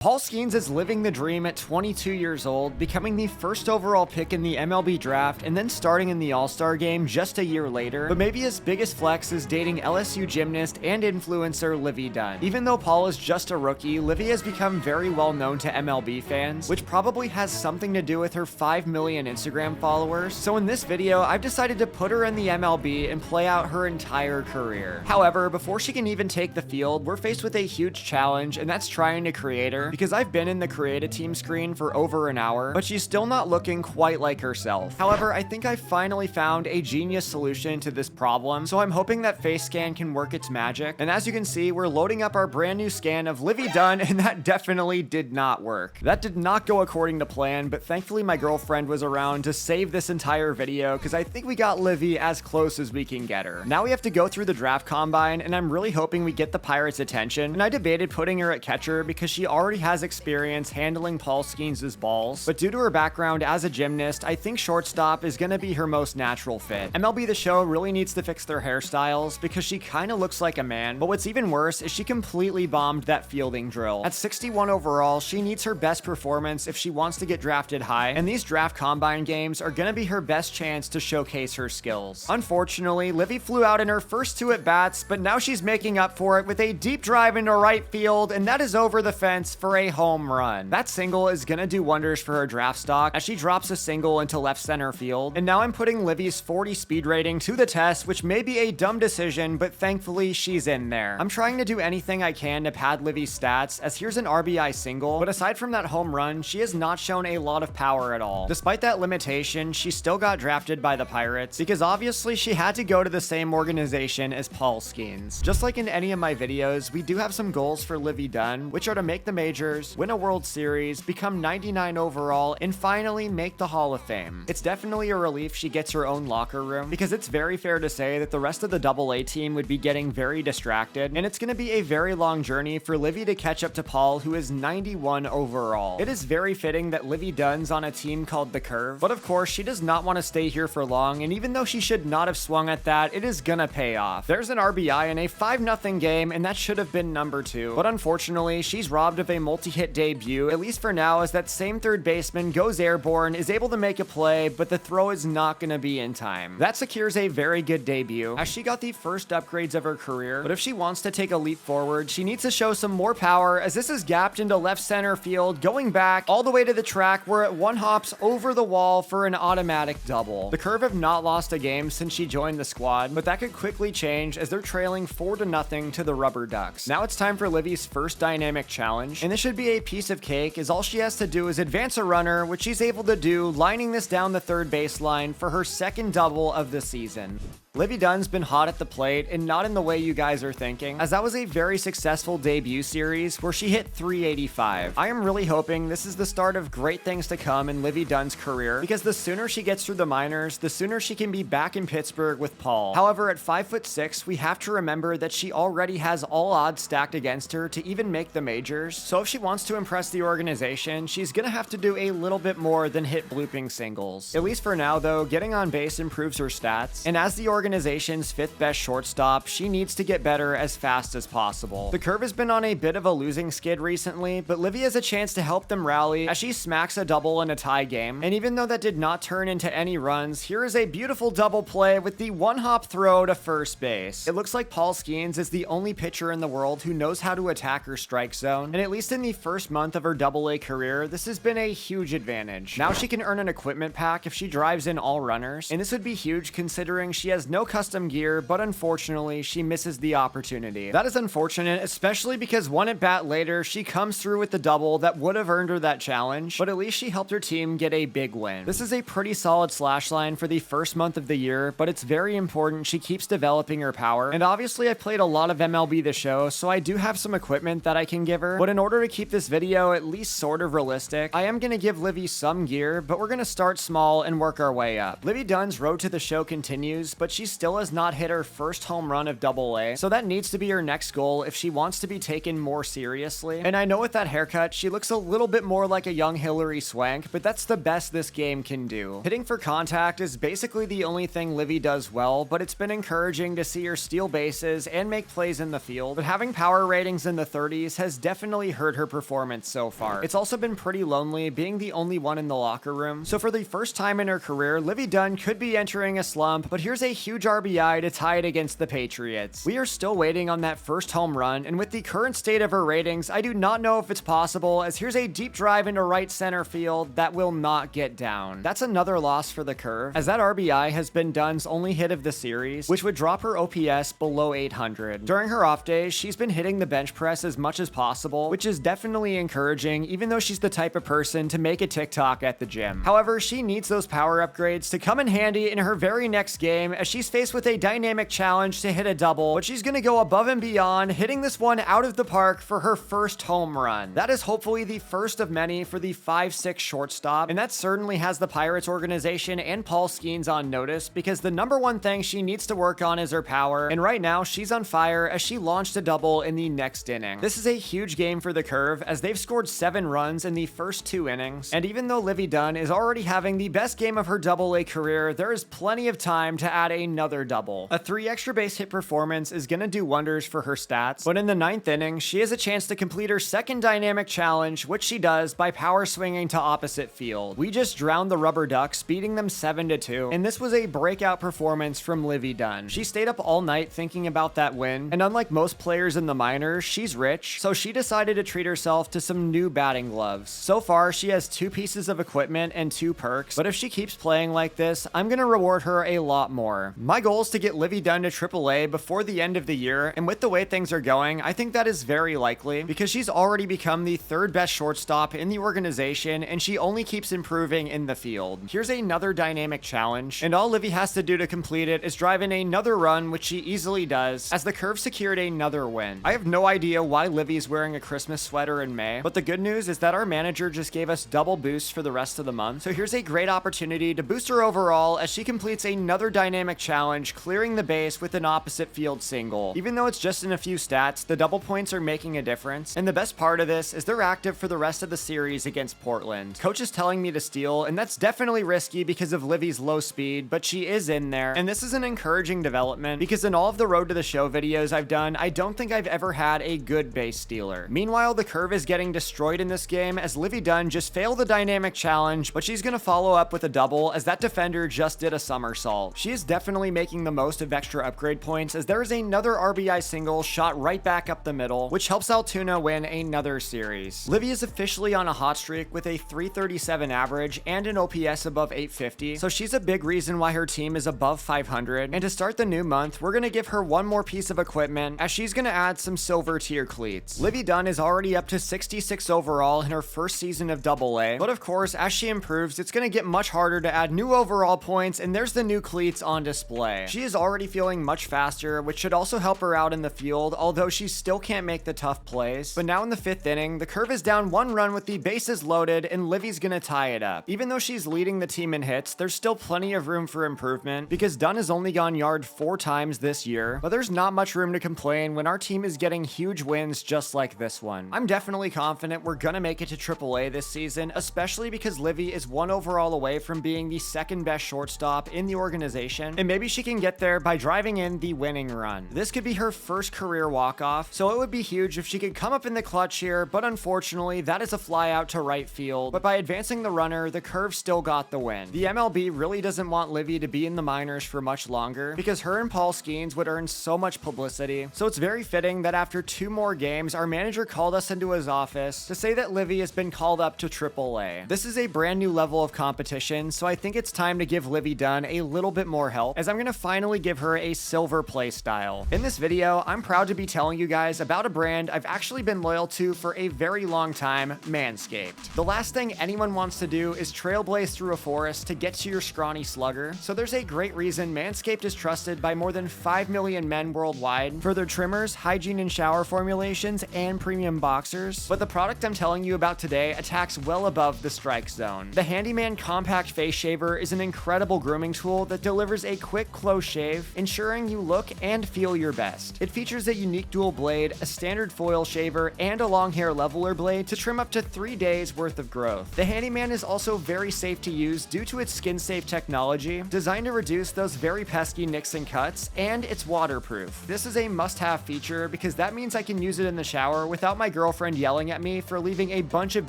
Paul Skeens is living the dream at 22 years old, becoming the first overall pick in the MLB draft and then starting in the All-Star game just a year later. But maybe his biggest flex is dating LSU gymnast and influencer Livvy Dunne. Even though Paul is just a rookie, Livvy has become very well known to MLB fans, which probably has something to do with her 5 million Instagram followers. So in this video, I've decided to put her in the MLB and play out her entire career. However, before she can even take the field, we're faced with a huge challenge, and that's trying to create her. Because I've been in the create a team screen for over an hour, but she's still not looking quite like herself. However, I think I finally found a genius solution to this problem, so I'm hoping that face scan can work its magic. And as you can see, we're loading up our brand new scan of Livvy Dunne, and that definitely did not work. That did not go according to plan, but thankfully my girlfriend was around to save this entire video, because I think we got Livvy as close as we can get her. Now we have to go through the draft combine, and I'm really hoping we get the Pirates' attention, and I debated putting her at catcher because she already has experience handling Paul Skeens' balls, but due to her background as a gymnast, I think shortstop is gonna be her most natural fit. MLB The Show really needs to fix their hairstyles because she kinda looks like a man, but what's even worse is she completely bombed that fielding drill. At 61 overall, she needs her best performance if she wants to get drafted high, and these draft combine games are gonna be her best chance to showcase her skills. Unfortunately, Livvy flew out in her first two at-bats, but now she's making up for it with a deep drive into right field, and that is over the fence for a home run. That single is gonna do wonders for her draft stock as she drops a single into left center field. And now I'm putting Livvy's 40 speed rating to the test, which may be a dumb decision, but thankfully she's in there. I'm trying to do anything I can to pad Livvy's stats, as here's an RBI single, but aside from that home run, she has not shown a lot of power at all. Despite that limitation, she still got drafted by the Pirates because obviously she had to go to the same organization as Paul Skeens. Just like in any of my videos, we do have some goals for Livvy Dunne, which are to make the majors, win a World Series, become 99 overall, and finally make the Hall of Fame. It's definitely a relief she gets her own locker room, because it's very fair to say that the rest of the AA team would be getting very distracted, and it's going to be a very long journey for Livvy to catch up to Paul, who is 91 overall. It is very fitting that Livvy Dunne's on a team called The Curve, but of course she does not want to stay here for long, and even though she should not have swung at that, it is gonna pay off. There's an RBI in a 5-0 game, and that should have been number 2, but unfortunately she's robbed of a multi-hit debut, at least for now, as that same third baseman goes airborne, is able to make a play, but the throw is not going to be in time. That secures a very good debut, as she got the first upgrades of her career, but if she wants to take a leap forward, she needs to show some more power, as this is gapped into left center field, going back all the way to the track where it one hops over the wall for an automatic double. The Curve have not lost a game since she joined the squad, but that could quickly change as they're trailing 4-0 to the Rubber Ducks. Now it's time for Livvy's first dynamic challenge, and this should be a piece of cake, as all she has to do is advance a runner, which she's able to do, lining this down the third baseline for her second double of the season. Livvy Dunne's been hot at the plate, and not in the way you guys are thinking, as that was a very successful debut series where she hit 385. I am really hoping this is the start of great things to come in Livvy Dunne's career, because the sooner she gets through the minors, the sooner she can be back in Pittsburgh with Paul. However, at 5'6", we have to remember that she already has all odds stacked against her to even make the majors, so if she wants to impress the organization, she's gonna have to do a little bit more than hit blooping singles. At least for now though, getting on base improves her stats, and as the organization's 5th best shortstop, she needs to get better as fast as possible. The Curve has been on a bit of a losing skid recently, but Livvy has a chance to help them rally as she smacks a double in a tie game, and even though that did not turn into any runs, here is a beautiful double play with the one-hop throw to first base. It looks like Paul Skeens is the only pitcher in the world who knows how to attack her strike zone, and at least in the first month of her AA career, this has been a huge advantage. Now she can earn an equipment pack if she drives in all runners, and this would be huge considering she has no custom gear, but unfortunately she misses the opportunity. That is unfortunate, especially because one at bat later she comes through with the double that would have earned her that challenge, but at least she helped her team get a big win. This is a pretty solid slash line for the first month of the year, but it's very important she keeps developing her power, and obviously I've played a lot of MLB The Show, so I do have some equipment that I can give her, but in order to keep this video at least sort of realistic, I am going to give Livvy some gear, but we're going to start small and work our way up. Livvy Dunne's road to the show continues, but she she still has not hit her first home run of AA, so that needs to be her next goal if she wants to be taken more seriously. And I know with that haircut, she looks a little bit more like a young Hillary Swank, but that's the best this game can do. Hitting for contact is basically the only thing Livvy does well, but it's been encouraging to see her steal bases and make plays in the field, but having power ratings in the 30s has definitely hurt her performance so far. It's also been pretty lonely being the only one in the locker room, so for the first time in her career, Livvy Dunne could be entering a slump, but here's a huge RBI to tie it against the Patriots. We are still waiting on that first home run, and with the current state of her ratings, I do not know if it's possible, as here's a deep drive into right center field that will not get down. That's another loss for the Curve, as that RBI has been Dunne's only hit of the series, which would drop her OPS below 800. During her off days, she's been hitting the bench press as much as possible, which is definitely encouraging, even though she's the type of person to make a TikTok at the gym. However, she needs those power upgrades to come in handy in her very next game, as she's faced with a dynamic challenge to hit a double, but she's gonna go above and beyond, hitting this one out of the park for her first home run. That is hopefully the first of many for the 5'6" shortstop, and that certainly has the Pirates organization and Paul Skeens on notice, because the number one thing she needs to work on is her power, and right now she's on fire as she launched a double in the next inning. This is a huge game for the Curve, as they've scored 7 runs in the first 2 innings, and even though Livvy Dunne is already having the best game of her AA career, there is plenty of time to add another double. A 3 extra base hit performance is gonna do wonders for her stats, but in the 9th inning, she has a chance to complete her second dynamic challenge, which she does by power swinging to opposite field. We just drowned the Rubber Ducks, beating them 7-2, and this was a breakout performance from Livvy Dunne. She stayed up all night thinking about that win, and unlike most players in the minors, she's rich, so she decided to treat herself to some new batting gloves. So far, she has 2 pieces of equipment and 2 perks, but if she keeps playing like this, I'm gonna reward her a lot more. My goal is to get Livvy Dunne to AAA before the end of the year, and with the way things are going, I think that is very likely, because she's already become the 3rd best shortstop in the organization, and she only keeps improving in the field. Here's another dynamic challenge, and all Livvy has to do to complete it is drive in another run, which she easily does, as the Curve secured another win. I have no idea why Livvy's wearing a Christmas sweater in May, but the good news is that our manager just gave us double boosts for the rest of the month, so here's a great opportunity to boost her overall as she completes another dynamic challenge, clearing the base with an opposite field single. Even though it's just in a few stats, the double points are making a difference, and the best part of this is they're active for the rest of the series against Portland. Coach is telling me to steal, and that's definitely risky because of Livvy's low speed, but she is in there, and this is an encouraging development, because in all of the Road to the Show videos I've done, I don't think I've ever had a good base stealer. Meanwhile, the Curve is getting destroyed in this game as Livvy Dunne just failed the dynamic challenge, but she's gonna follow up with a double as that defender just did a somersault. She is definitely making the most of extra upgrade points, as there is another RBI single shot right back up the middle, which helps Altoona win another series. Livvy is officially on a hot streak with a 337 average and an OPS above 850, so she's a big reason why her team is above 500, and to start the new month, we're gonna give her one more piece of equipment, as she's gonna add some silver tier cleats. Livvy Dunne is already up to 66 overall in her first season of AA, but of course, as she improves, it's gonna get much harder to add new overall points, and there's the new cleats on display. She is already feeling much faster, which should also help her out in the field, although she still can't make the tough plays. But now in the 5th inning, the Curve is down 1 run with the bases loaded, and Livvy's gonna tie it up. Even though she's leading the team in hits, there's still plenty of room for improvement, because Dunne has only gone yard 4 times this year, but there's not much room to complain when our team is getting huge wins just like this one. I'm definitely confident we're gonna make it to AAA this season, especially because Livvy is 1 overall away from being the 2nd best shortstop in the organization, and maybe she can get there by driving in the winning run. This could be her first career walk-off, so it would be huge if she could come up in the clutch here, but unfortunately, that is a fly out to right field. But by advancing the runner, the Curve still got the win. The MLB really doesn't want Livvy to be in the minors for much longer, because her and Paul Skeens would earn so much publicity, so it's very fitting that after 2 more games, our manager called us into his office to say that Livvy has been called up to AAA. This is a brand new level of competition, so I think it's time to give Livvy Dunne a little bit more help, as I'm gonna finally give her a silver play style. In this video, I'm proud to be telling you guys about a brand I've actually been loyal to for a very long time, Manscaped. The last thing anyone wants to do is trailblaze through a forest to get to your scrawny slugger, so there's a great reason Manscaped is trusted by more than 5 million men worldwide for their trimmers, hygiene and shower formulations, and premium boxers. But the product I'm telling you about today attacks well above the strike zone. The Handyman Compact Face Shaver is an incredible grooming tool that delivers a quick close shave, ensuring you look and feel your best. It features a unique dual blade, a standard foil shaver, and a long hair leveler blade to trim up to 3 days worth of growth. The Handyman is also very safe to use due to its skin-safe technology, designed to reduce those very pesky nicks and cuts, and it's waterproof. This is a must-have feature because that means I can use it in the shower without my girlfriend yelling at me for leaving a bunch of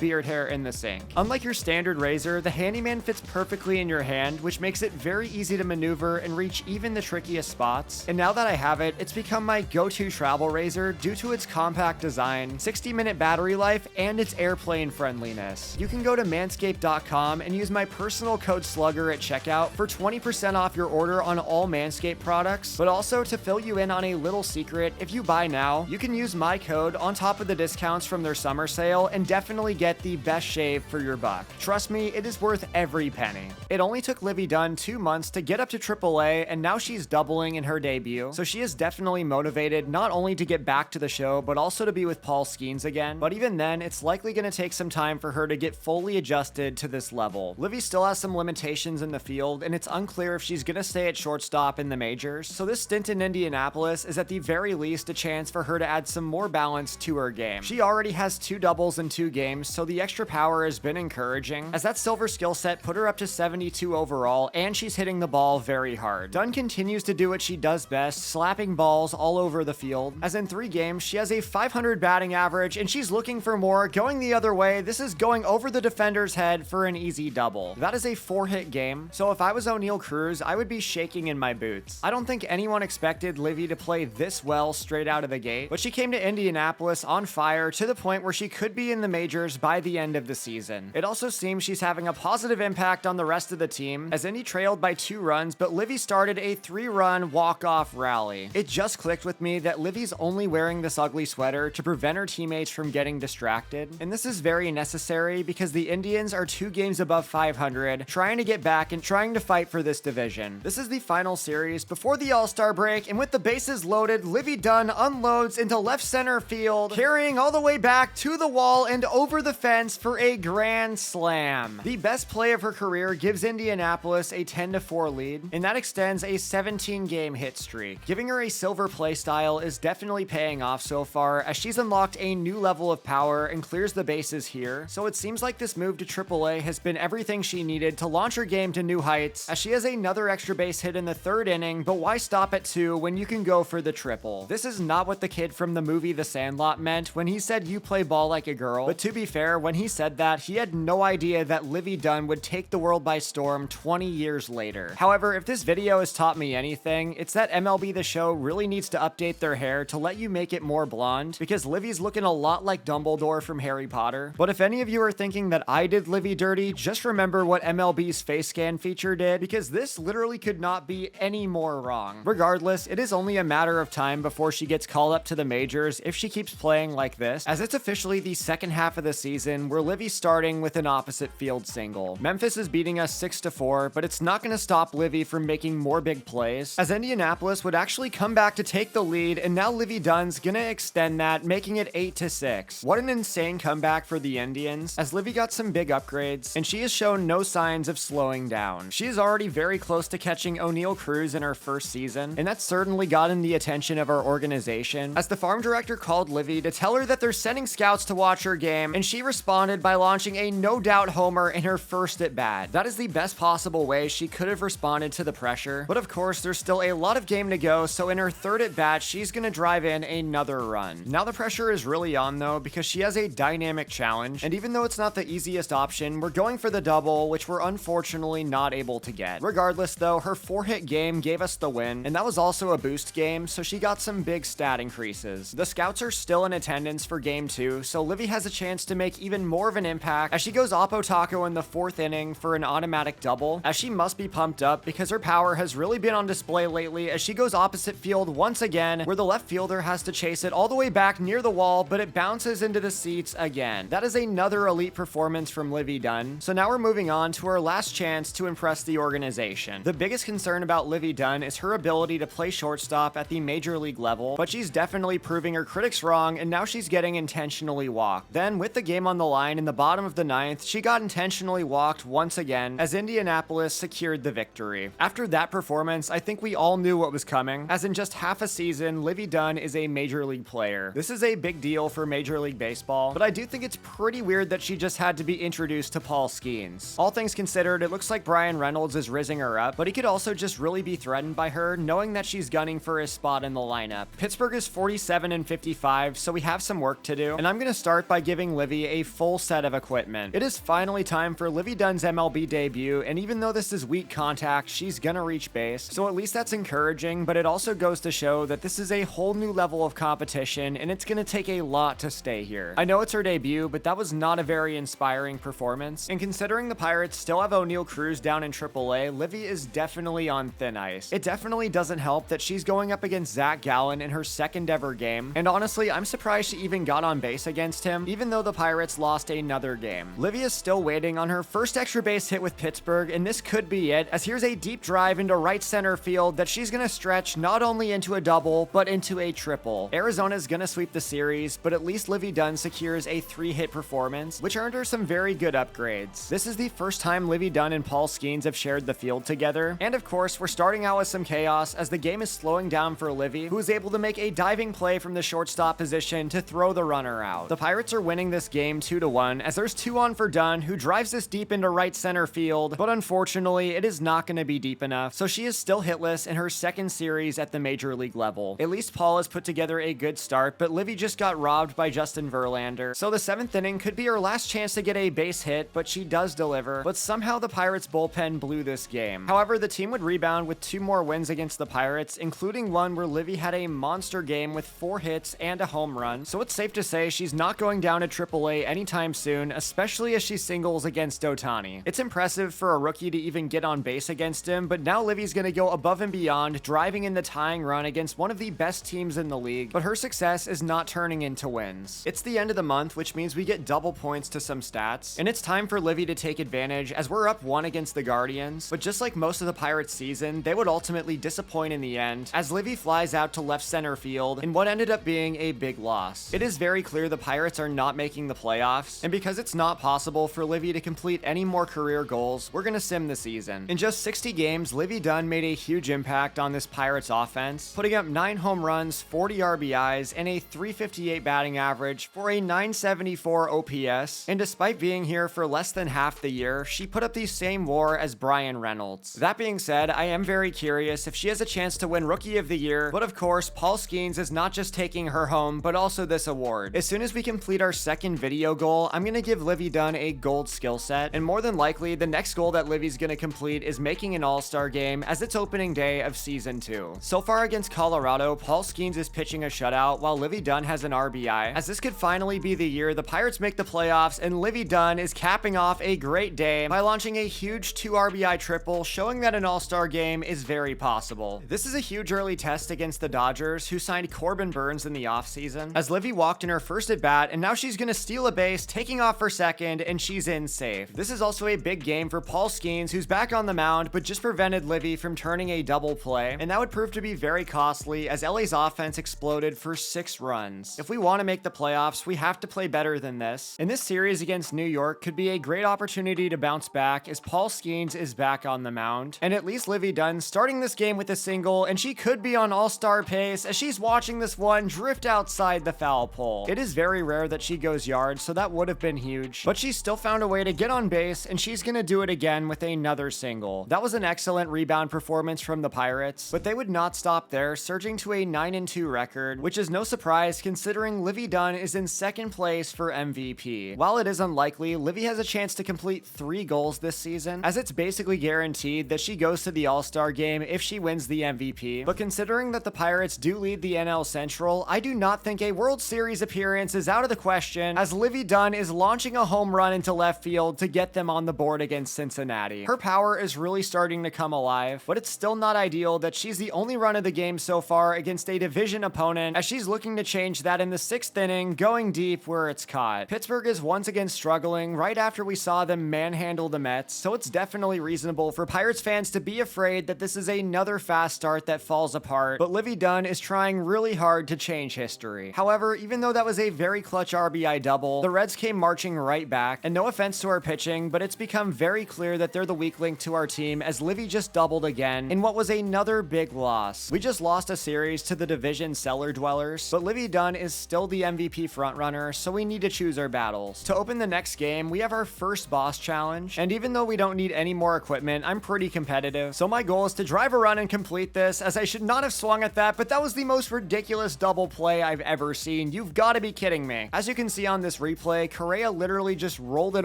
beard hair in the sink. Unlike your standard razor, the Handyman fits perfectly in your hand, which makes it very easy to maneuver and reach even the trickiest spots. And now that I have it, it's become my go-to travel razor due to its compact design, 60-minute battery life, and its airplane friendliness. You can go to manscaped.com and use my personal code SLUGGER at checkout for 20% off your order on all Manscaped products, but also to fill you in on a little secret, if you buy now, you can use my code on top of the discounts from their summer sale and definitely get the best shave for your buck. Trust me, it is worth every penny. It only took Livvy Dunne 2 months to get up to AAA, and now she's doubling in her debut, so she is definitely motivated not only to get back to the show, but also to be with Paul Skeens again. But even then, it's likely going to take some time for her to get fully adjusted to this level. Livvy still has some limitations in the field, and it's unclear if she's going to stay at shortstop in the majors, so this stint in Indianapolis is at the very least a chance for her to add some more balance to her game. She already has 2 doubles in 2 games, so the extra power has been encouraging, as that silver skill set put her up to 72 overall, and she's hitting the ball very hard. Dunne continues to do what she does best, slapping balls all over the field, as in 3 games, she has a 500 batting average, and she's looking for more. Going the other way, this is going over the defender's head for an easy double. That is a 4-hit game, so if I was O'Neal Cruz, I would be shaking in my boots. I don't think anyone expected Livvy to play this well straight out of the gate, but she came to Indianapolis on fire to the point where she could be in the majors by the end of the season. It also seems she's having a positive impact on the rest of the team, as Indy trailed by 2 runs, but Livvy started a 3-run walk-off rally. It just clicked with me that Livvy's only wearing this ugly sweater to prevent her teammates from getting distracted, and this is very necessary because the Indians are 2 games above 500, trying to get back and trying to fight for this division. This is the final series before the All-Star break, and with the bases loaded, Livvy Dunne unloads into left center field, carrying all the way back to the wall and over the fence for a grand slam. The best play of her career gives Indianapolis a 10-4 lead, and that extends a 17-game hit streak. Giving her a silver play style is definitely paying off so far, as she's unlocked a new level of power and clears the bases here, so it seems like this move to AAA has been everything she needed to launch her game to new heights, as she has another extra base hit in the 3rd inning, but why stop at 2 when you can go for the triple? This is not what the kid from the movie The Sandlot meant when he said you play ball like a girl, but to be fair, when he said that, he had no idea that Livvy Dunne would take the world by storm 20 years later. However, if this video has taught me anything, it's that MLB The Show really needs to update their hair to let you make it more blonde, because Livvy's looking a lot like Dumbledore from Harry Potter. But if any of you are thinking that I did Livvy dirty, just remember what MLB's face scan feature did, because this literally could not be any more wrong. Regardless, it is only a matter of time before she gets called up to the majors if she keeps playing like this, as it's officially the second half of the season where Livvy's starting with an opposite field single. Memphis is beating us 6-4, but it's not going to stop Livvy from making more big plays, as Indianapolis would actually come back to take the lead, and now Livvy Dunne's going to extend that, making it 8-6. What an insane comeback for the Indians, as Livvy got some big upgrades, and she has shown no signs of slowing down. She is already very close to catching O'Neal Cruz in her first season, and that's certainly gotten the attention of our organization, as the farm director called Livvy to tell her that they're sending scouts to watch her game, and she responded by launching a no-doubt homer in her first at-bat. That is the best possible way she could have responded to the pressure, but of course there's still a lot of game to go, so in her 3rd at-bat, she's gonna drive in another run. Now the pressure is really on though, because she has a dynamic challenge, and even though it's not the easiest option, we're going for the double, which we're unfortunately not able to get. Regardless though, her 4-hit game gave us the win, and that was also a boost game, so she got some big stat increases. The scouts are still in attendance for game 2, so Livvy has a chance to make even more of an impact as she goes Oppo Taco in the 4th inning for an automatic double, as she must be pumped up because her power has really been on display lately, as she goes opposite field once again, where the left fielder has to chase it all the way back near the wall, but it bounces into the seats again. That is another elite performance from Livvy Dunne. So now we're moving on to our last chance to impress the organization. The biggest concern about Livvy Dunne is her ability to play shortstop at the major league level, but she's definitely proving her critics wrong, and now she's getting intentionally walked. Then, with the game on the line in the bottom of the 9th, she got intentionally walked once again, as Indianapolis secured the victory. After that performance, I think we all knew what was coming, as in just half a season, Livvy Dunne is a Major League player. This is a big deal for Major League Baseball, but I do think it's pretty weird that she just had to be introduced to Paul Skeens. All things considered, it looks like Brian Reynolds is rizzing her up, but he could also just really be threatened by her, knowing that she's gunning for his spot in the lineup. Pittsburgh is 47-55, so we have some work to do, and I'm gonna start by giving Livvy a full set of equipment. It is finally time for Livvy Dunne's MLB debut, and even though this is weak contact, she's gonna reach base, so at least that's encouraging, but it also goes to show that this is a whole new level of competition, and it's gonna take a lot to stay here. I know it's her debut, but that was not a very inspiring performance, and considering the Pirates still have O'Neal Cruz down in AAA, Livvy is definitely on thin ice. It definitely doesn't help that she's going up against Zach Gallen in her second ever game, and honestly, I'm surprised she even got on base against him, even though the Pirates lost another game. Livvy is still waiting on her first extra base hit with Pittsburgh, and this could be it, as here's a deep drive into right center field that she's gonna stretch not only into a double, but into a triple. Arizona's gonna sweep the series, but at least Livvy Dunne secures a 3-hit performance, which earned her some very good upgrades. This is the first time Livvy Dunne and Paul Skeens have shared the field together, and of course, we're starting out with some chaos as the game is slowing down for Livvy, who is able to make a diving play from the shortstop position to throw the runner out. The Pirates are winning this game 2-1, as there's 2 on for Dunne, who drives this deep into right center field, but unfortunately, it is not going to be deep enough, so she is still hitless in her second series at the Major League level. At least Paul has put together a good start, but Livvy just got robbed by Justin Verlander, so the 7th inning could be her last chance to get a base hit, but she does deliver, but somehow the Pirates bullpen blew this game. However, the team would rebound with 2 more wins against the Pirates, including one where Livvy had a monster game with 4 hits and a home run, so it's safe to say she's not going down to AAA anytime soon, especially as she singles against Ohtani. It's impressive for a rookie to even get on base against him, but now Livvy's gonna go above and beyond, driving in the tying run against one of the best teams in the league, but her success is not turning into wins. It's the end of the month, which means we get double points to some stats, and it's time for Livvy to take advantage as we're up 1 against the Guardians, but just like most of the Pirates season, they would ultimately disappoint in the end, as Livvy flies out to left center field in what ended up being a big loss. It is very clear the Pirates are not making the playoffs, and because it's not possible for Livvy to complete any more career goals, we're gonna sim the season. In just 60 games, Livvy Dunne made a huge impact on this Pirates offense, putting up 9 home runs, 40 RBIs, and a .358 batting average for a .974 OPS, and despite being here for less than half the year, she put up the same WAR as Brian Reynolds. That being said, I am very curious if she has a chance to win Rookie of the Year, but of course, Paul Skeens is not just taking her home, but also this award. As soon as we complete our second video goal, I'm gonna give Livvy Dunne a gold skill set, and more than likely, the next goal that Livvy's gonna complete is making an All-Star game as its opening day of Season 2. So far against Colorado, Paul Skeens is pitching a shutout while Livvy Dunne has an RBI, as this could finally be the year the Pirates make the playoffs and Livvy Dunne is capping off a great day by launching a huge 2 RBI triple, showing that an All-Star game is very possible. This is a huge early test against the Dodgers, who signed Corbin Burnes in the offseason, as Livvy walked in her first at-bat, and now she's gonna steal a base, taking off for second, and she's in safe. This is also a big game for Paul Skeens, who's back on the mound, but just prevented Livvy from turning a double play, and that would prove to be very costly, as LA's offense exploded for 6 runs. If we want to make the playoffs, we have to play better than this, and this series against New York could be a great opportunity to bounce back, as Paul Skeens is back on the mound, and at least Livvy Dunne starting this game with a single, and she could be on all-star pace as she's watching this one drift outside the foul pole. It is very rare that she goes yard, so that would have been huge, but she still found a way to get on base, and she's gonna do it again with another single. That was an excellent rebound performance from the Pirates, but they would not stop there, surging to a 9-2 record, which is no surprise considering Livvy Dunne is in second place for MVP. While it is unlikely, Livvy has a chance to complete 3 goals this season, as it's basically guaranteed that she goes to the All-Star game if she wins the MVP, but considering that the Pirates do lead the NL Central, I do not think a World Series appearance is out of the question, as Livvy Dunne is launching a home run into left field to get them on the board against Cincinnati. Her power is really starting to come alive, but it's still not ideal that she's the only run of the game so far against a division opponent, as she's looking to change that in the 6th inning, going deep where it's caught. Pittsburgh is once again struggling right after we saw them manhandle the Mets, so it's definitely reasonable for Pirates fans to be afraid that this is another fast start that falls apart, but Livvy Dunne is trying really hard to change history. However, even though that was a very clutch RBI double, the Reds came marching right back, and no offense to our pitching, but it's become very clear that they're the weak link to our team, as Livvy just just doubled again in what was another big loss. We just lost a series to the division cellar dwellers, but Livvy Dunne is still the MVP frontrunner, so we need to choose our battles. To open the next game, we have our first boss challenge, and even though we don't need any more equipment, I'm pretty competitive, so my goal is to drive a run and complete this, as I should not have swung at that, but that was the most ridiculous double play I've ever seen. You've got to be kidding me. As you can see on this replay, Correa literally just rolled it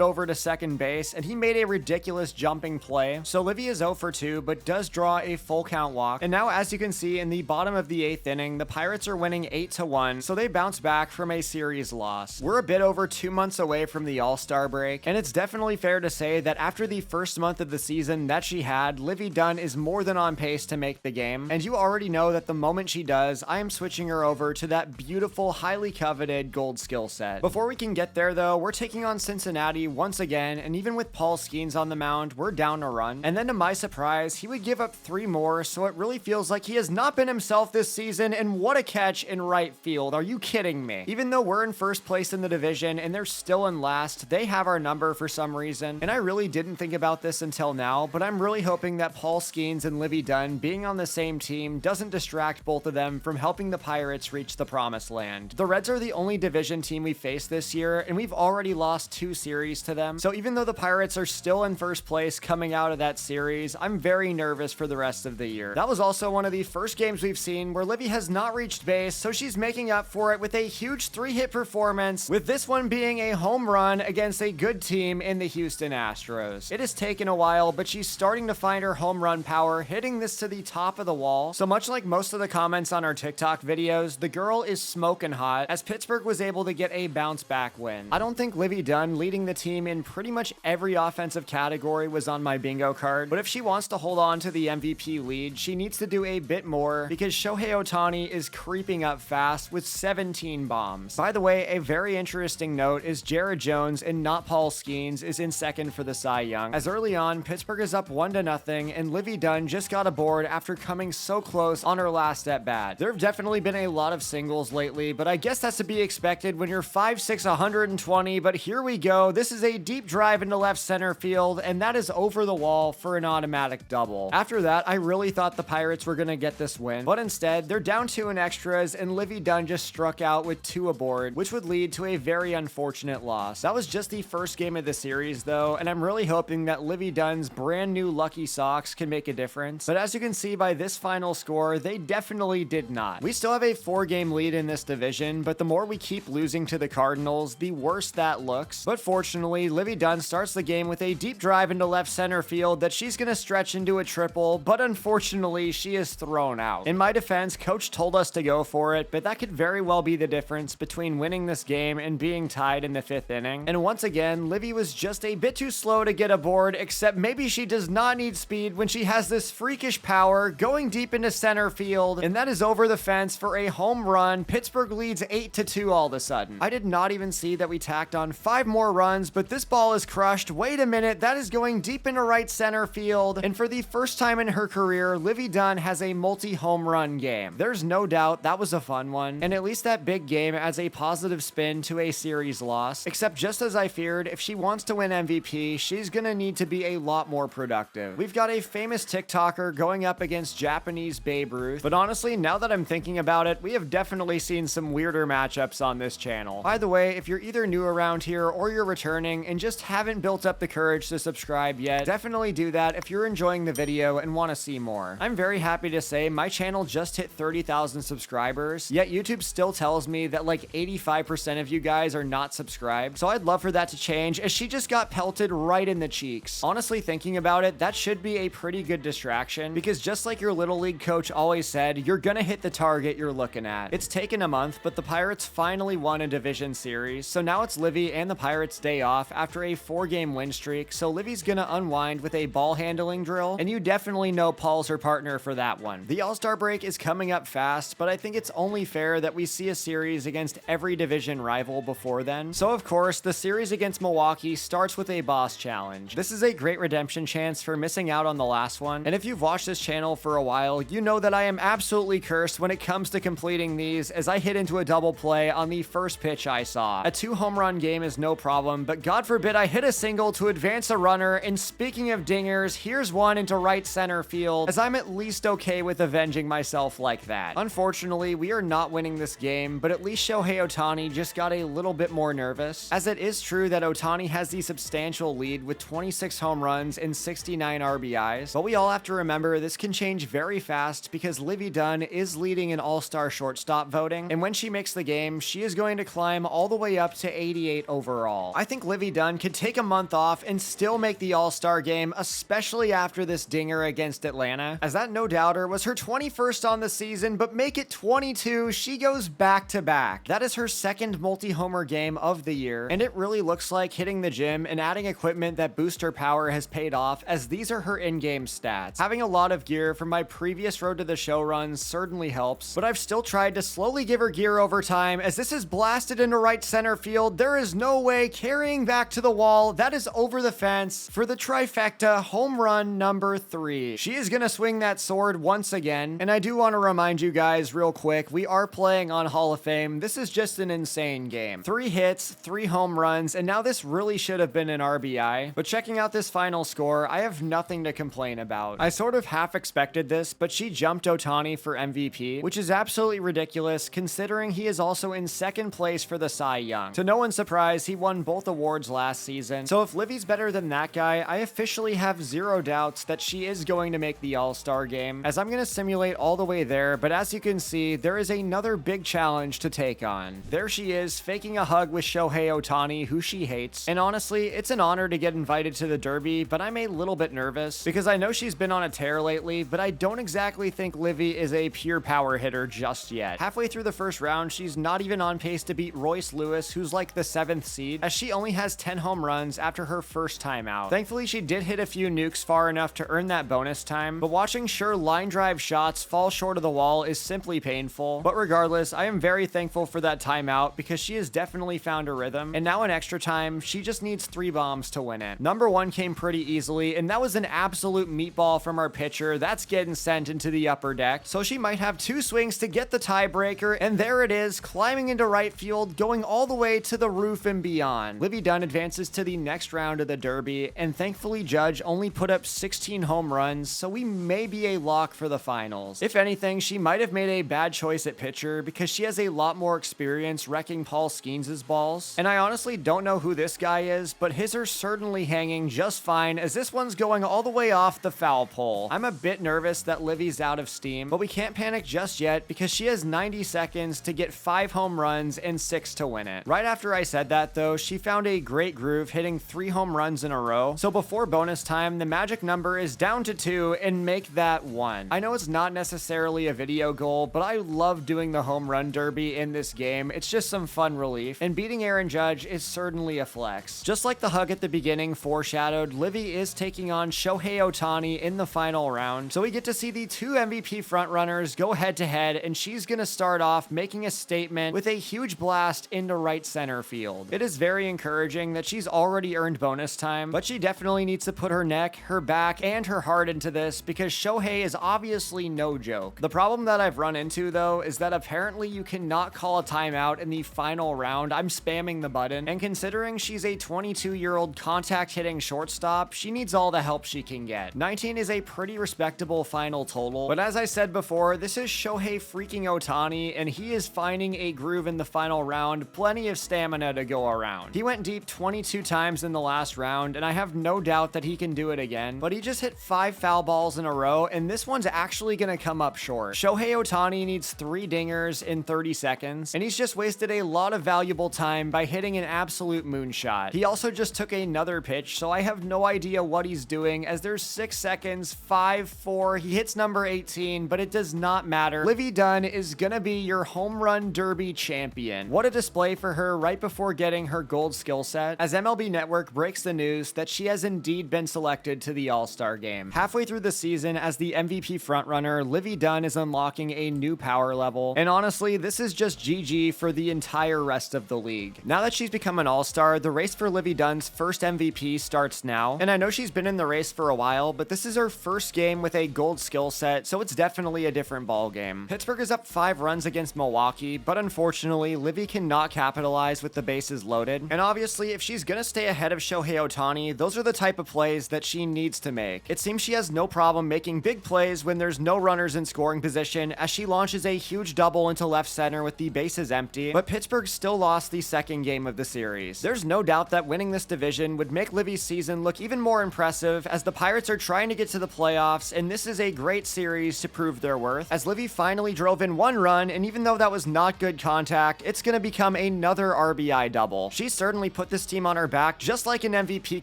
over to second base, and he made a ridiculous jumping play. So Livvy is 0 for 2, but does draw a full count walk. And now, as you can see in the bottom of the 8th inning, the Pirates are winning 8-1, so they bounce back from a series loss. We're a bit over 2 months away from the All-Star break, and it's definitely fair to say that after the first month of the season that she had, Livvy Dunne is more than on pace to make the game. And you already know that the moment she does, I am switching her over to that beautiful, highly coveted gold skill set. Before we can get there though, we're taking on Cincinnati once again, and even with Paul Skeens on the mound, we're down a run. And then to my surprise, he would give up 3 more, so it really feels like he has not been himself this season, and what a catch in right field. Are you kidding me? Even though we're in first place in the division and they're still in last, they have our number for some reason. And I really didn't think about this until now, but I'm really hoping that Paul Skeens and Livvy Dunne being on the same team doesn't distract both of them from helping the Pirates reach the promised land. The Reds are the only division team we faced this year, and we've already lost 2 series to them. So even though the Pirates are still in first place coming out of that series, I'm very nervous for the rest of the year. That was also one of the first games we've seen where Livvy has not reached base, so she's making up for it with a huge 3-hit performance, with this one being a home run against a good team in the Houston Astros. It has taken a while, but she's starting to find her home run power, hitting this to the top of the wall. So much like most of the comments on our TikTok videos, the girl is smoking hot, as Pittsburgh was able to get a bounce back win. I don't think Livvy Dunne leading the team in pretty much every offensive category was on my bingo card, but if she wants to hold on to the MVP lead, she needs to do a bit more, because Shohei Ohtani is creeping up fast with 17 bombs. By the way, a very interesting note is Jared Jones and not Paul Skeens is in second for the Cy Young, as early on, Pittsburgh is up 1-0, and Livvy Dunne just got aboard after coming so close on her last at bat. There have definitely been a lot of singles lately, but I guess that's to be expected when you're 5'6", 120, but here we go. This is a deep drive into left center field, and that is over the wall for an automatic double. After that, I really thought the Pirates were gonna get this win, but instead, they're down 2 in extras, and Livvy Dunne just struck out with 2 aboard, which would lead to a very unfortunate loss. That was just the first game of the series though, and I'm really hoping that Livvy Dunne's brand new lucky socks can make a difference, but as you can see by this final score, they definitely did not. We still have a 4-game lead in this division, but the more we keep losing to the Cardinals, the worse that looks. But fortunately, Livvy Dunne starts the game with a deep drive into left center field that she's gonna stretch into a triple, but unfortunately, she is thrown out. In my defense, coach told us to go for it, but that could very well be the difference between winning this game and being tied in the 5th inning. And once again, Livvy was just a bit too slow to get aboard, except maybe she does not need speed when she has this freakish power going deep into center field, and that is over the fence for a home run. Pittsburgh leads 8-2 all of a sudden. I did not even see that we tacked on 5 more runs, but this ball is crushed. Wait a minute, that is going deep into right center field, and for the first time in her career, Livvy Dunne has a multi-home run game. There's no doubt that was a fun one, and at least that big game adds a positive spin to a series loss, except just as I feared, if she wants to win MVP, she's gonna need to be a lot more productive. We've got a famous TikToker going up against Japanese Babe Ruth, but honestly, now that I'm thinking about it, we have definitely seen some weirder matchups on this channel. By the way, if you're either new around here or you're returning and just haven't built up the courage to subscribe yet, definitely do that if you're enjoying the video and want to see more. I'm very happy to say my channel just hit 30,000 subscribers, yet YouTube still tells me that like 85% of you guys are not subscribed, so I'd love for that to change, as she just got pelted right in the cheeks. Honestly, thinking about it, that should be a pretty good distraction, because just like your Little League coach always said, you're gonna hit the target you're looking at. It's taken a month, but the Pirates finally won a division series, so now it's Livvy and the Pirates' day off after a 4-game win streak, so Livvy's gonna unwind with a ball handling drill, and you definitely know Paul's her partner for that one. The All-Star break is coming up fast, but I think it's only fair that we see a series against every division rival before then. So of course, the series against Milwaukee starts with a boss challenge. This is a great redemption chance for missing out on the last one, and if you've watched this channel for a while, you know that I am absolutely cursed when it comes to completing these, as I hit into a double play on the first pitch I saw. A 2-home run game is no problem, but God forbid I hit a single to advance a runner, and speaking of dingers, here's one into right center field, as I'm at least okay with avenging myself like that. Unfortunately, we are not winning this game, but at least Shohei Ohtani just got a little bit more nervous, as it is true that Ohtani has the substantial lead with 26 home runs and 69 RBIs, but we all have to remember this can change very fast because Livvy Dunne is leading in all-star shortstop voting, and when she makes the game, she is going to climb all the way up to 88 overall. I think Livvy Dunne could take a month off and still make the all-star game, especially after this dinger against Atlanta, as that no-doubter was her 21st on the season, but make it 22, she goes back-to-back. That is her second multi-homer game of the year, and it really looks like hitting the gym and adding equipment that boosts her power has paid off, as these are her in-game stats. Having a lot of gear from my previous Road to the Show runs certainly helps, but I've still tried to slowly give her gear over time, as this is blasted into right center field. There is no way, carrying back to the wall, that is over the fence for the trifecta home run number 3. She is gonna swing that sword once again, and I do want to remind you guys real quick, we are playing on Hall of Fame. This is just an insane game. 3 hits, 3 home runs, and now this really should have been an RBI, but checking out this final score, I have nothing to complain about. I sort of half expected this, but she jumped Ohtani for MVP, which is absolutely ridiculous considering he is also in second place for the Cy Young. To no one's surprise, he won both awards last season, so if Livvy's better than that guy, I officially have zero doubts that she is going to make the All-Star game, as I'm going to simulate all the way there, but as you can see, there is another big challenge to take on. There she is, faking a hug with Shohei Ohtani, who she hates, and honestly, it's an honor to get invited to the Derby, but I'm a little bit nervous, because I know she's been on a tear lately, but I don't exactly think Livvy is a pure power hitter just yet. Halfway through the first round, she's not even on pace to beat Royce Lewis, who's like the 7th seed, as she only has 10 home runs after her first time out. Thankfully, she did hit a few nukes far enough to earn that bonus time, but watching sure line drive shots fall short of the wall is simply painful. But regardless, I am very thankful for that timeout, because she has definitely found a rhythm, and now in extra time, she just needs 3 bombs to win it. Number 1 came pretty easily, and that was an absolute meatball from our pitcher. That's getting sent into the upper deck, so she might have 2 swings to get the tiebreaker, and there it is, climbing into right field, going all the way to the roof and beyond. Livvy Dunne advances to the next round of the Derby, and thankfully Judge only put up 16 home runs, so we may be a lock for the finals. If anything, she might have made a bad choice at pitcher, because she has a lot more experience wrecking Paul Skeens' balls, and I honestly don't know who this guy is, but his are certainly hanging just fine, as this one's going all the way off the foul pole. I'm a bit nervous that Livvy's out of steam, but we can't panic just yet, because she has 90 seconds to get 5 home runs and 6 to win it. Right after I said that though, she found a great groove, hitting 3 home runs in a row, so before bonus time, the magic number is down to 2, and make that 1. I know it's not necessarily a video goal, but I love doing the home run derby in this game. It's just some fun relief, and beating Aaron Judge is certainly a flex. Just like the hug at the beginning foreshadowed, Livvy is taking on Shohei Ohtani in the final round, so we get to see the 2 MVP frontrunners go head-to-head, and she's gonna start off making a statement with a huge blast into right center field. It is very encouraging that she's already earned bonus time, but she definitely needs to put her neck, her back, and her heart into this, because Shohei is obviously no joke. The problem that I've run into though is that apparently you cannot call a timeout in the final round. I'm spamming the button, and considering she's a 22-year-old contact hitting shortstop, she needs all the help she can get. 19 is a pretty respectable final total, but as I said before, this is Shohei freaking Ohtani, and he is finding a groove in the final round, plenty of stamina to go around. He went deep 22 times in the last round, and I have no doubt that he can do it again, but he just hit 5 foul balls in a row, and this one's actually gonna come up short. Shohei Ohtani needs 3 dingers in 30 seconds, and he's just wasted a lot of valuable time by hitting an absolute moonshot. He also just took another pitch, so I have no idea what he's doing, as there's 6 seconds, 5, 4, he hits number 18, but it does not matter. Livvy Dunne is gonna be your home run derby champion. What a display for her right before getting her gold skill set, as MLB Network breaks the news that she has indeed been selected to the All-Star game. Halfway through the season, as the MVP frontrunner, Livvy Dunne is unlocking a new power level, and honestly, this is just GG for the entire rest of the league. Now that she's become an All-Star, the race for Livvy Dunne's first MVP starts now, and I know she's been in the race for a while, but this is her first game with a gold skill set, so it's definitely a different ball game. Pittsburgh is up 5 runs against Milwaukee, but unfortunately, Livvy cannot capitalize with the bases loaded, and obviously, if she's gonna stay ahead of Shohei Ohtani, those are the type of plays that she needs to to make. It seems she has no problem making big plays when there's no runners in scoring position, as she launches a huge double into left center with the bases empty, but Pittsburgh still lost the second game of the series. There's no doubt that winning this division would make Livvy's season look even more impressive, as the Pirates are trying to get to the playoffs, and this is a great series to prove their worth, as Livvy finally drove in one run, and even though that was not good contact, it's going to become another RBI double. She certainly put this team on her back just like an MVP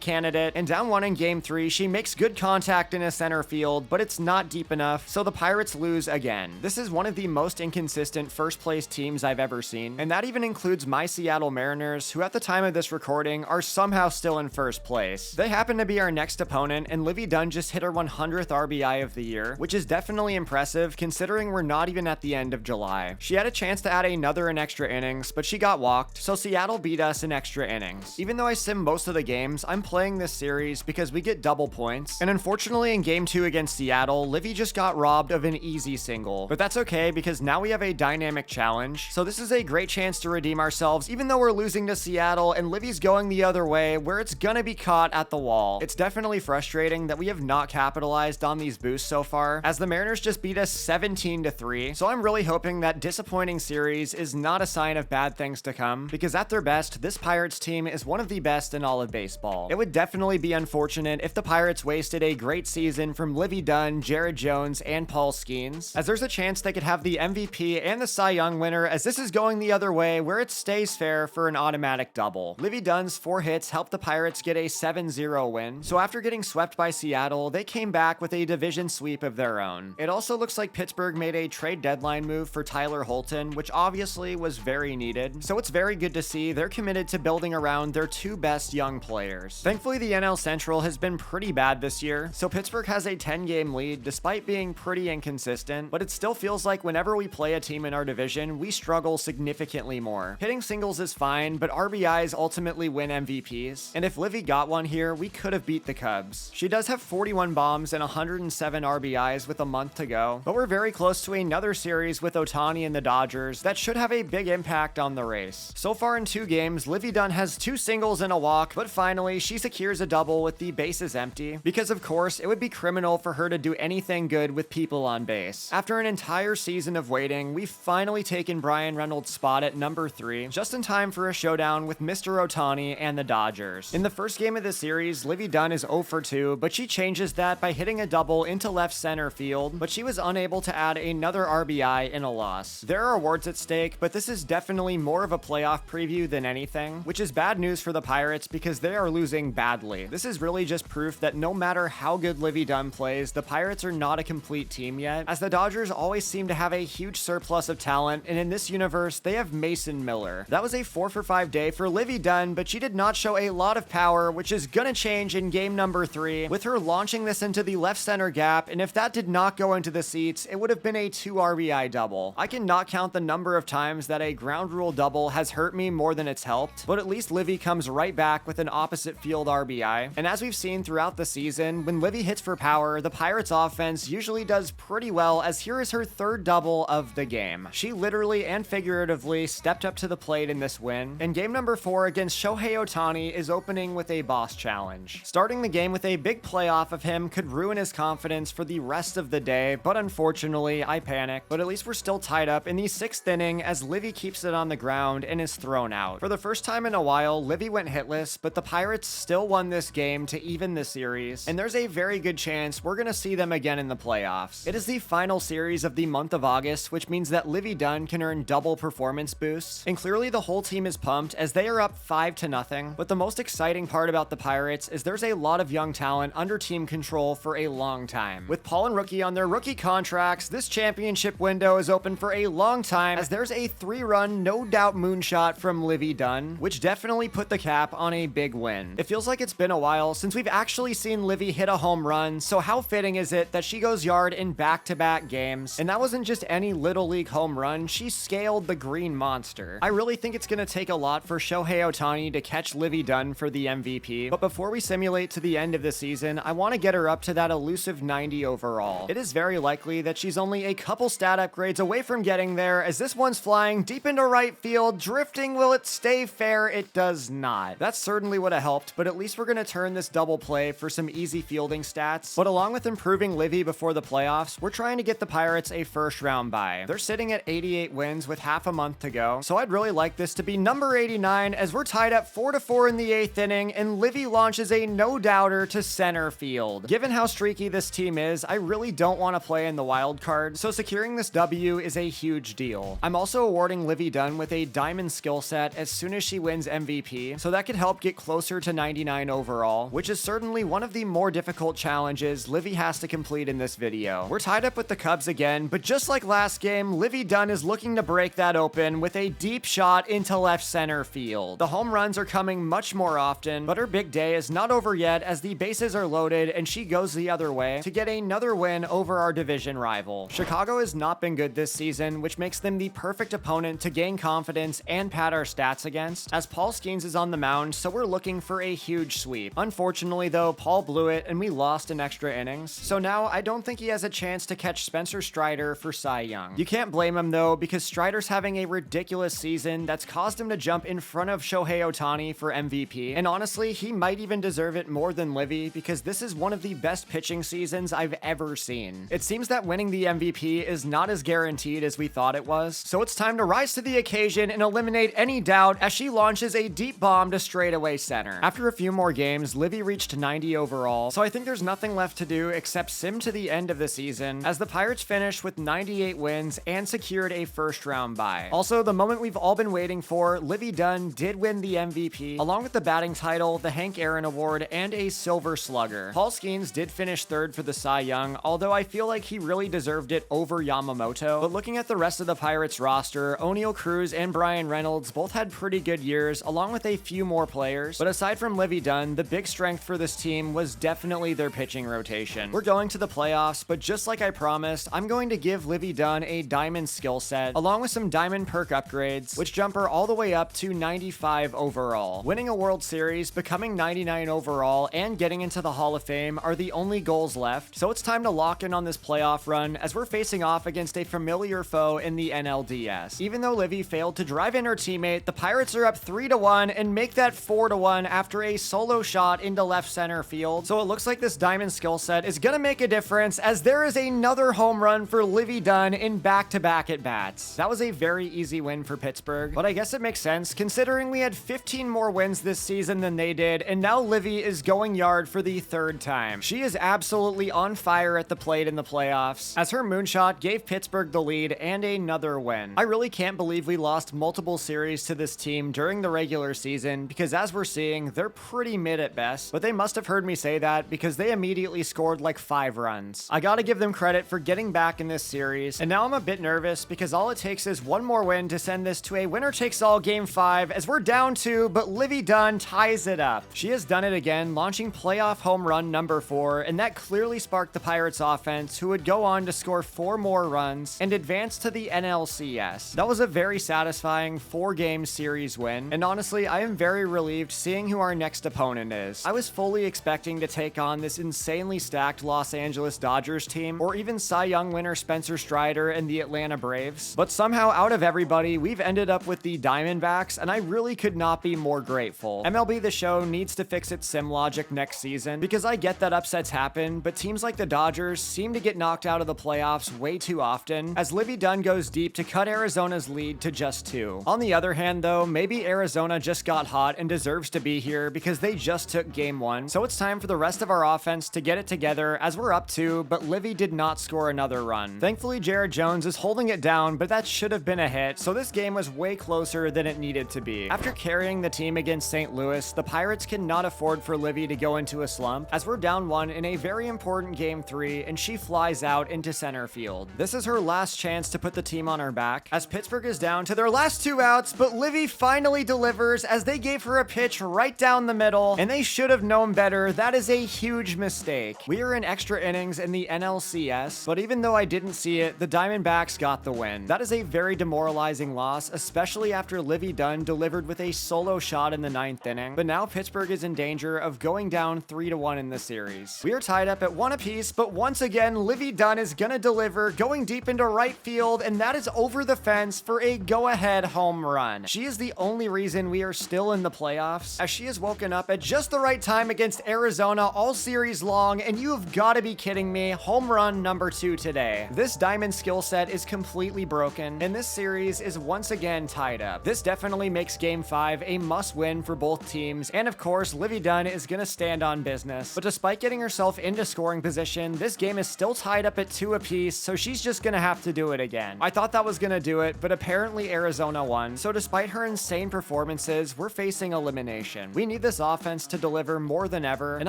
candidate, and down one in game 3, she makes good contact in a center field, but it's not deep enough, so the Pirates lose again. This is one of the most inconsistent first place teams I've ever seen, and that even includes my Seattle Mariners, who at the time of this recording are somehow still in first place. They happen to be our next opponent, and Livvy Dunne just hit her 100th RBI of the year, which is definitely impressive considering we're not even at the end of July. She had a chance to add another in extra innings, but she got walked, so Seattle beat us in extra innings. Even though I sim most of the games, I'm playing this series because we get double points, and unfortunately in game 2 against Seattle, Livvy just got robbed of an easy single. But that's okay because now we have a dynamic challenge, so this is a great chance to redeem ourselves even though we're losing to Seattle and Livvy's going the other way where it's gonna be caught at the wall. It's definitely frustrating that we have not capitalized on these boosts so far, as the Mariners just beat us 17-3, so I'm really hoping that disappointing series is not a sign of bad things to come, because at their best, this Pirates team is one of the best in all of baseball. It would definitely be unfortunate if the Pirates wasted a great season from Livvy Dunne, Jared Jones, and Paul Skeens, as there's a chance they could have the MVP and the Cy Young winner, as this is going the other way where it stays fair for an automatic double. Livvy Dunne's 4 hits helped the Pirates get a 7-0 win, so after getting swept by Seattle, they came back with a division sweep of their own. It also looks like Pittsburgh made a trade deadline move for Tyler Holton, which obviously was very needed, so it's very good to see they're committed to building around their 2 best young players. Thankfully, the NL Central has been pretty bad this year, so Pittsburgh has a 10-game lead despite being pretty inconsistent, but it still feels like whenever we play a team in our division, we struggle significantly more. Hitting singles is fine, but RBIs ultimately win MVPs, and if Livvy got one here, we could have beat the Cubs. She does have 41 bombs and 107 RBIs with a month to go, but we're very close to another series with Ohtani and the Dodgers that should have a big impact on the race. So far in 2 games, Livvy Dunne has 2 singles and a walk, but finally she secures a double with the bases empty, because of course it would be criminal for her to do anything good with people on base. After an entire season of waiting, we've finally taken Brian Reynolds' spot at number 3, just in time for a showdown with Mr. Ohtani and the Dodgers. In the first game of the series, Livvy Dunne is 0 for 2, but she changes that by hitting a double into left center field, but she was unable to add another RBI in a loss. There are awards at stake, but this is definitely more of a playoff preview than anything, which is bad news for the Pirates because they are losing badly. This is really just proof that no matter how good Livvy Dunne plays, the Pirates are not a complete team yet, as the Dodgers always seem to have a huge surplus of talent, and in this universe, they have Mason Miller. That was a 4 for 5 day for Livvy Dunne, but she did not show a lot of power, which is gonna change in game number 3, with her launching this into the left center gap, and if that did not go into the seats, it would have been a 2 RBI double. I cannot count the number of times that a ground rule double has hurt me more than it's helped, but at least Livvy comes right back with an opposite field RBI, and as we've seen throughout the season, when Livvy hits for power, the Pirates offense usually does pretty well, as here is her 3rd double of the game. She literally and figuratively stepped up to the plate in this win, and game number 4 against Shohei Ohtani is opening with a boss challenge. Starting the game with a big playoff of him could ruin his confidence for the rest of the day, but unfortunately, I panicked. But at least we're still tied up in the 6th inning as Livvy keeps it on the ground and is thrown out. For the first time in a while, Livvy went hitless, but the Pirates still won this game to even the series, and there's a very good chance we're gonna see them again in the playoffs. It is the final series of the month of August, which means that Livvy Dunne can earn double performance boosts, and clearly the whole team is pumped as they are up 5-0. But the most exciting part about the Pirates is there's a lot of young talent under team control for a long time. With Paul and Rookie on their rookie contracts, this championship window is open for a long time, as there's a 3-run no doubt moonshot from Livvy Dunne, which definitely put the cap on a big win. It feels like it's been a while since we've actually seen Livvy hit a home run, so how fitting is it that she goes yard in back-to-back games? And that wasn't just any little league home run, she scaled the green monster. I really think it's gonna take a lot for Shohei Ohtani to catch Livvy Dunne for the MVP, but before we simulate to the end of the season, I want to get her up to that elusive 90 overall. It is very likely that she's only a couple stat upgrades away from getting there, as this one's flying deep into right field, drifting. Will it stay fair? It does not. That certainly would have helped, but at least we're gonna turn this double play for some easy fielding stats, but along with improving Livvy before the playoffs, we're trying to get the Pirates a first round bye. They're sitting at 88 wins with half a month to go, so I'd really like this to be number 89 as we're tied up 4-4 in the 8th inning and Livvy launches a no-doubter to center field. Given how streaky this team is, I really don't want to play in the wild card, so securing this W is a huge deal. I'm also awarding Livvy Dunne with a diamond skill set as soon as she wins MVP, so that could help get closer to 99 overall, which is certainly one of the more difficult challenges Livvy has to complete in this video. We're tied up with the Cubs again, but just like last game, Livvy Dunne is looking to break that open with a deep shot into left center field. The home runs are coming much more often, but her big day is not over yet as the bases are loaded and she goes the other way to get another win over our division rival. Chicago has not been good this season, which makes them the perfect opponent to gain confidence and pad our stats against, as Paul Skeens is on the mound, so we're looking for a huge sweep. Unfortunately though, Paul blew it and we lost in extra innings, so now I don't think he has a chance to catch Spencer Strider for Cy Young. You can't blame him though, because Strider's having a ridiculous season that's caused him to jump in front of Shohei Ohtani for MVP, and honestly, he might even deserve it more than Livvy because this is one of the best pitching seasons I've ever seen. It seems that winning the MVP is not as guaranteed as we thought it was, so it's time to rise to the occasion and eliminate any doubt as she launches a deep bomb to straightaway center. After a few more games, Livvy reached 90 overall, so I think there's nothing left to do except sim to the end of the season as the Pirates finished with 98 wins and secured a first round bye. Also, the moment we've all been waiting for, Livvy Dunne did win the MVP, along with the batting title, the Hank Aaron Award, and a Silver Slugger. Paul Skeens did finish third for the Cy Young, although I feel like he really deserved it over Yamamoto. But looking at the rest of the Pirates roster, O'Neal Cruz and Brian Reynolds both had pretty good years, along with a few more players. But aside from Livvy Dunne, the big strength for this team was definitely their pitching rotation. We're going to the playoffs, but just like I promised, I'm going to give Livvy Dunne a diamond skill set, along with some diamond perk upgrades, which jump her all the way up to 95 overall. Winning a World Series, becoming 99 overall, and getting into the Hall of Fame are the only goals left, so it's time to lock in on this playoff run as we're facing off against a familiar foe in the NLDS. Even though Livvy failed to drive in her teammate, the Pirates are up 3-1 and make that 4-1 after a solo shot into left center field, so it looks like this diamond skill set is gonna make a difference as there is another home run for Livvy Dunne in back-to-back at-bats. That was a very easy win for Pittsburgh, but I guess it makes sense considering we had 15 more wins this season than they did, and now Livvy is going yard for the third time. She is absolutely on fire at the plate in the playoffs, as her moonshot gave Pittsburgh the lead and another win. I really can't believe we lost multiple series to this team during the regular season, because as we're seeing, they're pretty mid at best, but they must have heard me say that because they immediately scored like 5 runs. I gotta give them credit for getting back in this series, and now I'm a bit nervous because all it takes is one more win to send this to a winner-takes-all Game 5 as we're down 2, but Livvy Dunne ties it up. She has done it again, launching playoff home run number 4, and that clearly sparked the Pirates offense, who would go on to score 4 more runs and advance to the NLCS. That was a very satisfying 4-game series win, and honestly, I am very relieved seeing who our next opponent is. I was fully expecting to take on this insanely stacked Los Angeles Dodgers team, or even Cy Young winner Spencer Strider and the Atlanta Braves, but somehow out of everybody, we've ended up with the Diamondbacks, and I really could not be more grateful. MLB The Show needs to fix its sim logic next season, because I get that upsets happen, but teams like the Dodgers seem to get knocked out of the playoffs way too often, as Livvy Dunne goes deep to cut Arizona's lead to just 2. On the other hand though, maybe Arizona just got hot and deserves to be here because they just took Game 1, so it's time for the rest of our offense to get it together as we're up 2, but Livvy did not score another run. Thankfully, Jared Jones is holding it down, but that should have been a hit, so this game was way closer than it needed to be. After carrying the team against St. Louis, the Pirates cannot afford for Livvy to go into a slump, as we're down 1 in a very important Game 3, and she flies out into center field. This is her last chance to put the team on her back, as Pittsburgh is down to their last 2 outs, but Livvy finally delivers as they gave her a pitch right down the middle, and they should have known better. That is a huge mistake. We are in extra innings in the NLCS, but even though I didn't see it, the Diamondbacks got the win. That is a very demoralizing loss, especially after Livvy Dunne delivered with a solo shot in the 9th inning, but now Pittsburgh is in danger of going down 3-1 in the series. We are tied up at 1 apiece, but once again, Livvy Dunne is gonna deliver, going deep into right field, and that is over the fence for a go-ahead home run. She is the only reason we are still in the playoffs, as she has woken up at just the right time against Arizona Arizona all series long, and you have got to be kidding me. Home run number 2 today. This diamond skill set is completely broken, and this series is once again tied up. This definitely makes Game 5 a must-win for both teams, and of course, Livvy Dunne is gonna stand on business. But despite getting herself into scoring position, this game is still tied up at 2 apiece, so she's just gonna have to do it again. I thought that was gonna do it, but apparently Arizona won, so despite her insane performances, we're facing elimination. We need this offense to deliver more than ever, and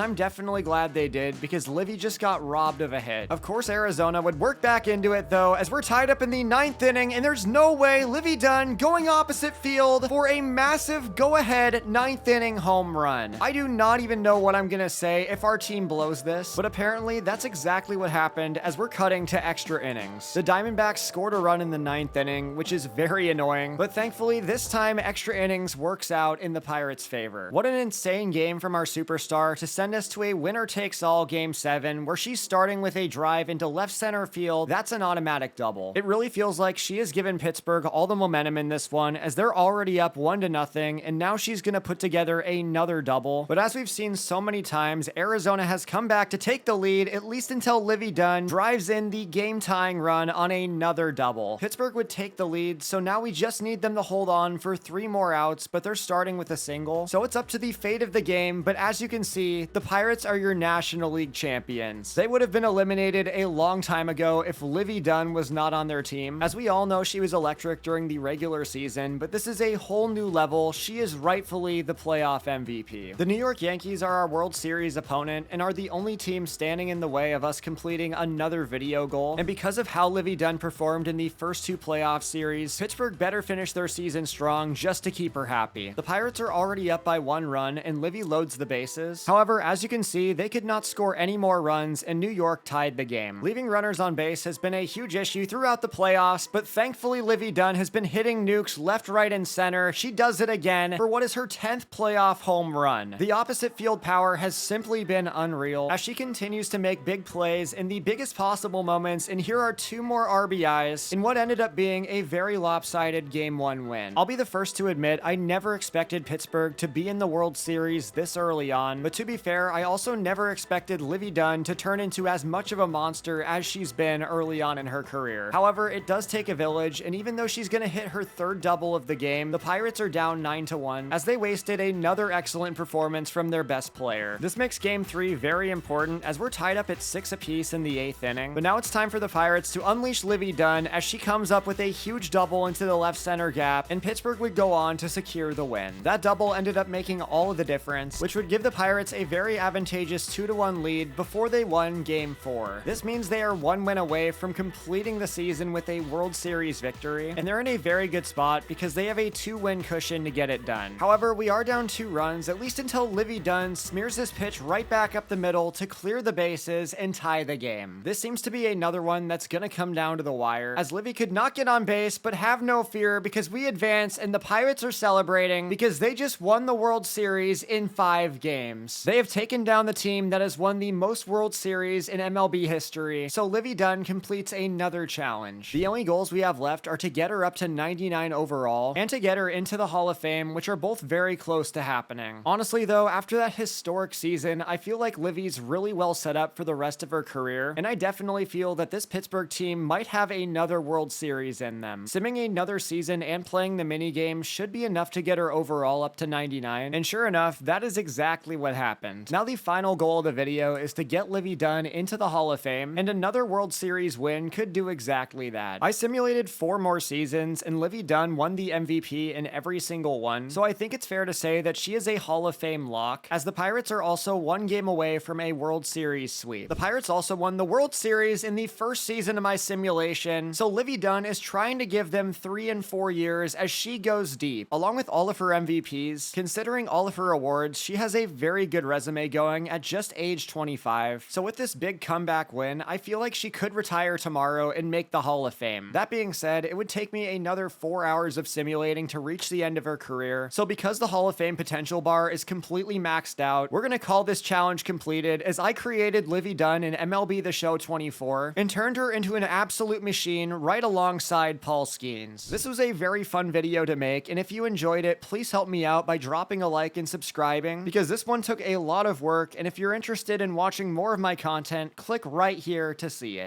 I'm definitely glad they did, because Livvy just got robbed of a hit. Of course, Arizona would work back into it though, as we're tied up in the 9th inning, and there's no way Livvy Dunne going opposite field for a massive go-ahead 9th inning home run. I do not even know what I'm gonna say if our team blows this, but apparently that's exactly what happened as we're cutting to extra innings. The Diamondbacks scored a run in the 9th inning, which is very annoying, but thankfully this time extra innings works out in the Pirates' favor. What an insane game from our superstar to send us to a winner-takes-all Game 7, where she's starting with a drive into left center field. That's an automatic double. It really feels like she has given Pittsburgh all the momentum in this one, as they're already up 1-0, and now she's gonna put together another double. But as we've seen so many times, Arizona has come back to take the lead, at least until Livvy Dunne drives in the game-tying run on another double. Pittsburgh would take the lead, so now we just need them to hold on for 3 more outs, but they're starting with a single, so it's up to the fate of the game. But as you can see, the Pirates are your National League champions. They would have been eliminated a long time ago if Livvy Dunne was not on their team. As we all know, she was electric during the regular season, but this is a whole new level. She is rightfully the playoff MVP. The New York Yankees are our World Series opponent and are the only team standing in the way of us completing another video goal. And because of how Livvy Dunne performed in the first 2 playoff series, Pittsburgh better finish their season strong just to keep her happy. The Pirates are already up by 1 run, and Livvy loads the bases. However, as you can see, they could not score any more runs, and New York tied the game. Leaving runners on base has been a huge issue throughout the playoffs, but thankfully Livvy Dunne has been hitting nukes left, right, and center. She does it again for what is her 10th playoff home run. The opposite field power has simply been unreal, as she continues to make big plays in the biggest possible moments, and here are 2 more RBIs in what ended up being a very lopsided Game 1 win. I'll be the first to admit I never expected Pittsburgh to be in the World Series this early on, but to be fair, I also never expected Livvy Dunne to turn into as much of a monster as she's been early on in her career. However, it does take a village, and even though she's gonna hit her 3rd double of the game, the Pirates are down 9-1, as they wasted another excellent performance from their best player. This makes Game 3 very important, as we're tied up at 6 apiece in the 8th inning. But now it's time for the Pirates to unleash Livvy Dunne, as she comes up with a huge double into the left center gap, and Pittsburgh would go on to secure the win. That double ended up making all of the difference, which would give the Pirates a very advantageous 2-1 lead before they won Game 4. This means they are 1 win away from completing the season with a World Series victory, and they're in a very good spot because they have a 2-win cushion to get it done. However, we are down 2 runs, at least until Livvy Dunne smears this pitch right back up the middle to clear the bases and tie the game. This seems to be another one that's gonna come down to the wire, as Livvy could not get on base, but have no fear because we advance and the Pirates are celebrating because they just won the World Series in 5 games. They have taken down the team that has won the most World Series in MLB history, so Livvy Dunne completes another challenge. The only goals we have left are to get her up to 99 overall and to get her into the Hall of Fame, which are both very close to happening. Honestly though, after that historic season, I feel like Livvy's really well set up for the rest of her career, and I definitely feel that this Pittsburgh team might have another World Series in them. Simming another season and playing the minigame should be enough to get her overall up to 99, and sure enough, that is exactly what happened. Now the final goal of the video is to get Livvy Dunne into the Hall of Fame, and another World Series win could do exactly that. I simulated 4 more seasons, and Livvy Dunne won the MVP in every single one, so I think it's fair to say that she is a Hall of Fame lock, as the Pirates are also 1 game away from a World Series sweep. The Pirates also won the World Series in the first season of my simulation, so Livvy Dunne is trying to give them 3 and 4 years as she goes deep. Along with all of her MVPs, considering all of her awards, she has a very good resume going at just age 25. So with this big comeback win, I feel like she could retire tomorrow and make the Hall of Fame. That being said, it would take me another 4 hours of simulating to reach the end of her career. So because the Hall of Fame potential bar is completely maxed out, we're gonna call this challenge completed, as I created Livvy Dunne in MLB The Show 24 and turned her into an absolute machine right alongside Paul Skeens. This was a very fun video to make, and if you enjoyed it, please help me out by dropping a like and subscribing, because this one took a lot of work, and if you're interested in watching more of my content, click right here to see it.